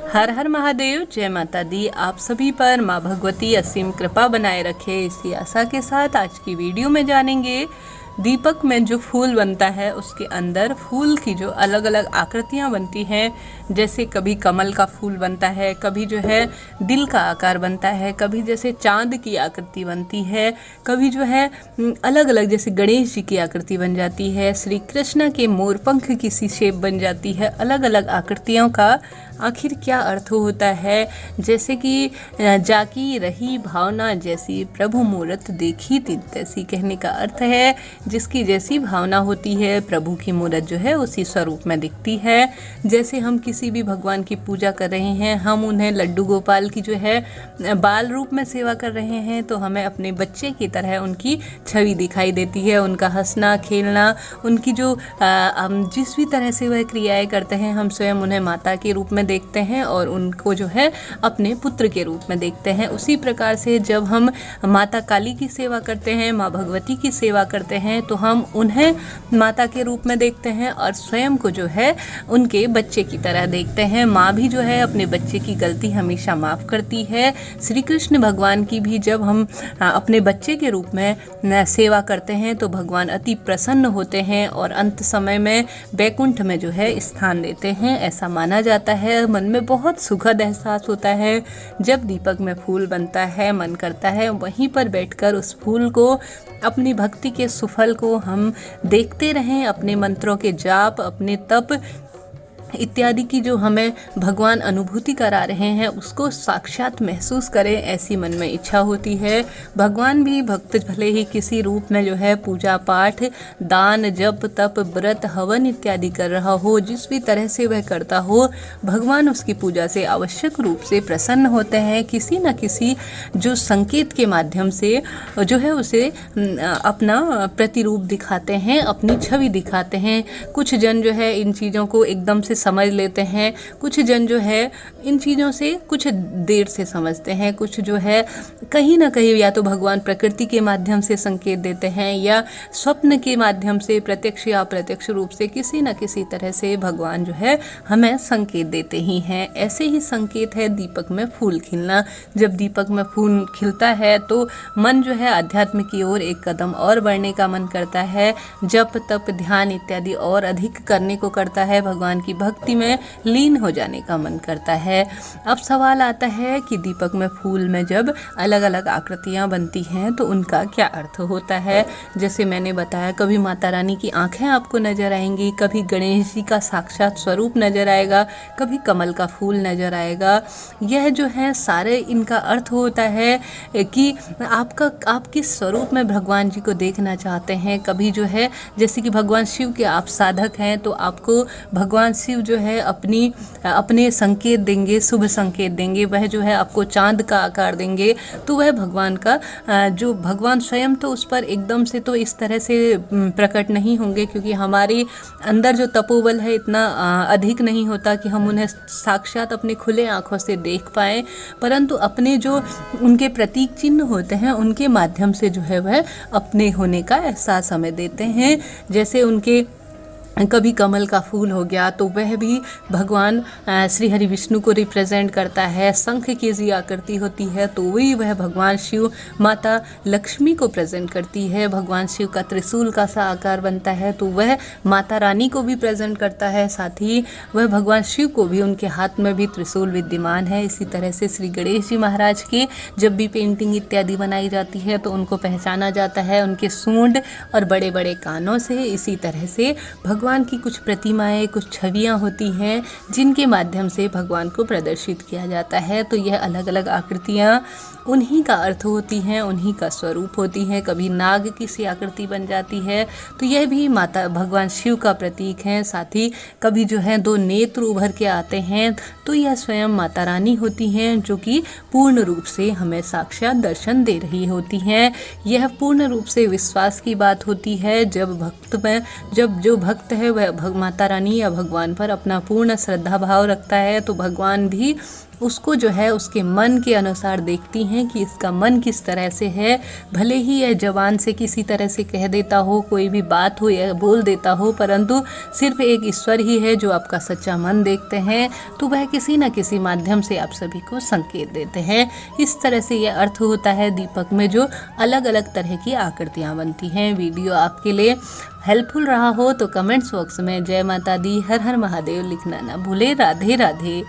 हर हर महादेव, जय माता दी। आप सभी पर माँ भगवती असीम कृपा बनाए रखे, इसी आशा के साथ आज की वीडियो में जानेंगे दीपक में जो फूल बनता है उसके अंदर फूल की जो अलग अलग आकृतियाँ बनती हैं। जैसे कभी कमल का फूल बनता है, कभी जो है दिल का आकार बनता है, कभी जैसे चांद की आकृति बनती है, कभी जो है अलग अलग जैसे गणेश जी की आकृति बन जाती है, श्री कृष्ण के मोरपंख की सी शेप बन जाती है। अलग अलग आकृतियों का आखिर क्या अर्थ होता है? जैसे कि जाकी रही भावना जैसी प्रभु मूरत देखी तिन तैसी, कहने का अर्थ है जिसकी जैसी भावना होती है प्रभु की मूरत जो है उसी स्वरूप में दिखती है। जैसे हम किसी भी भगवान की पूजा कर रहे हैं, हम उन्हें लड्डू गोपाल की जो है बाल रूप में सेवा कर रहे हैं, तो हमें अपने बच्चे की तरह उनकी छवि दिखाई देती है। उनका हंसना खेलना, उनकी जो जिस भी तरह से वह क्रियाएं करते हैं, हम स्वयं उन्हें माता के रूप में देखते हैं और उनको जो है अपने पुत्र के रूप में देखते हैं। उसी प्रकार से जब हम माता काली की सेवा करते हैं, माँ भगवती की सेवा करते हैं, तो हम उन्हें माता के रूप में देखते हैं और स्वयं को जो है उनके बच्चे की तरह देखते हैं। माँ भी जो है अपने बच्चे की गलती हमेशा माफ़ करती है। श्री कृष्ण भगवान की भी जब हम अपने बच्चे के रूप में सेवा करते हैं तो भगवान अति प्रसन्न होते हैं और अंत समय में वैकुंठ में जो है स्थान देते हैं, ऐसा माना जाता है। मन में बहुत सुखद एहसास होता है जब दीपक में फूल बनता है। मन करता है वहीं पर बैठकर उस फूल को, अपनी भक्ति के सुफल को हम देखते रहें, अपने मंत्रों के जाप, अपने तप इत्यादि की जो हमें भगवान अनुभूति करा रहे हैं उसको साक्षात महसूस करें, ऐसी मन में इच्छा होती है। भगवान भी भक्त भले ही किसी रूप में जो है पूजा पाठ, दान, जप, तप, व्रत, हवन इत्यादि कर रहा हो, जिस भी तरह से वह करता हो, भगवान उसकी पूजा से आवश्यक रूप से प्रसन्न होते हैं। किसी न किसी जो संकेत के माध्यम से जो है उसे अपना प्रतिरूप दिखाते हैं, अपनी छवि दिखाते हैं। कुछ जन जो है इन चीज़ों को एकदम से समझ लेते हैं, कुछ जन जो है इन चीज़ों से कुछ देर से समझते हैं, कुछ जो है कहीं ना कहीं या तो भगवान प्रकृति के माध्यम से संकेत देते हैं या स्वप्न के माध्यम से प्रत्यक्ष या अप्रत्यक्ष रूप से किसी न किसी तरह से भगवान जो है हमें संकेत देते ही हैं। ऐसे ही संकेत है दीपक में फूल खिलना। जब दीपक में फूल खिलता है तो मन जो है अध्यात्म की ओर एक कदम और बढ़ने का मन करता है। जप तप ध्यान इत्यादि और अधिक करने को करता है, भगवान की भक्ति में लीन हो जाने का मन करता है। अब सवाल आता है कि दीपक में फूल में जब अलग अलग आकृतियाँ बनती हैं तो उनका क्या अर्थ होता है? जैसे मैंने बताया, कभी माता रानी की आंखें आपको नजर आएंगी, कभी गणेश जी का साक्षात स्वरूप नजर आएगा, कभी कमल का फूल नजर आएगा। यह जो है सारे इनका अर्थ होता है कि आप किस स्वरूप में भगवान जी को देखना चाहते हैं। कभी जो है जैसे कि भगवान शिव के आप साधक हैं तो आपको भगवान शिव जो है अपने संकेत देंगे, शुभ संकेत देंगे। वह जो है आपको चांद का आकार देंगे, तो वह भगवान का जो भगवान स्वयं तो उस पर एकदम से तो इस तरह से प्रकट नहीं होंगे, क्योंकि हमारे अंदर जो तपोबल है इतना अधिक नहीं होता कि हम उन्हें साक्षात अपने खुले आंखों से देख पाएँ, परंतु अपने जो उनके प्रतीक चिन्ह होते हैं उनके माध्यम से जो है वह अपने होने का एहसास हमें देते हैं। जैसे उनके कभी कमल का फूल हो गया तो वह भी भगवान श्री हरि विष्णु को रिप्रेजेंट करता है। शंख की जी आकृति होती है तो वही वह भगवान शिव माता लक्ष्मी को प्रेजेंट करती है। भगवान शिव का त्रिशूल का सा आकार बनता है तो वह माता रानी को भी प्रेजेंट करता है, साथ ही वह भगवान शिव को भी, उनके हाथ में भी त्रिशूल विद्यमान है। इसी तरह से श्री गणेश जी महाराज की जब भी पेंटिंग इत्यादि बनाई जाती है तो उनको पहचाना जाता है उनके सूंड और बड़े बड़े कानों से। इसी तरह से भगवान की कुछ प्रतिमाएं, कुछ छवियां होती हैं जिनके माध्यम से भगवान को प्रदर्शित किया जाता है। तो यह अलग अलग आकृतियां उन्हीं का अर्थ होती हैं, उन्हीं का स्वरूप होती हैं। कभी नाग की सी आकृति बन जाती है तो यह भी माता भगवान शिव का प्रतीक है। साथ ही कभी जो है दो नेत्र उभर के आते हैं तो यह स्वयं माता रानी होती हैं, जो कि पूर्ण रूप से हमें साक्षात दर्शन दे रही होती हैं। यह पूर्ण रूप से विश्वास की बात होती है। जब जो भक्त है वह माता रानी या भगवान पर अपना पूर्ण श्रद्धा भाव रखता है तो भगवान भी उसको जो है उसके मन के अनुसार देखती हैं कि इसका मन किस तरह से है। भले ही यह ज़बान से किसी तरह से कह देता हो, कोई भी बात हो या बोल देता हो, परंतु सिर्फ एक ईश्वर ही है जो आपका सच्चा मन देखते हैं, तो वह किसी न किसी माध्यम से आप सभी को संकेत देते हैं। इस तरह से यह अर्थ होता है दीपक में जो अलग अलग तरह की आकृतियाँ बनती हैं। वीडियो आपके लिए हेल्पफुल रहा हो तो कमेंट्स बॉक्स में जय माता दी, हर हर महादेव लिखना ना भूले। राधे राधे।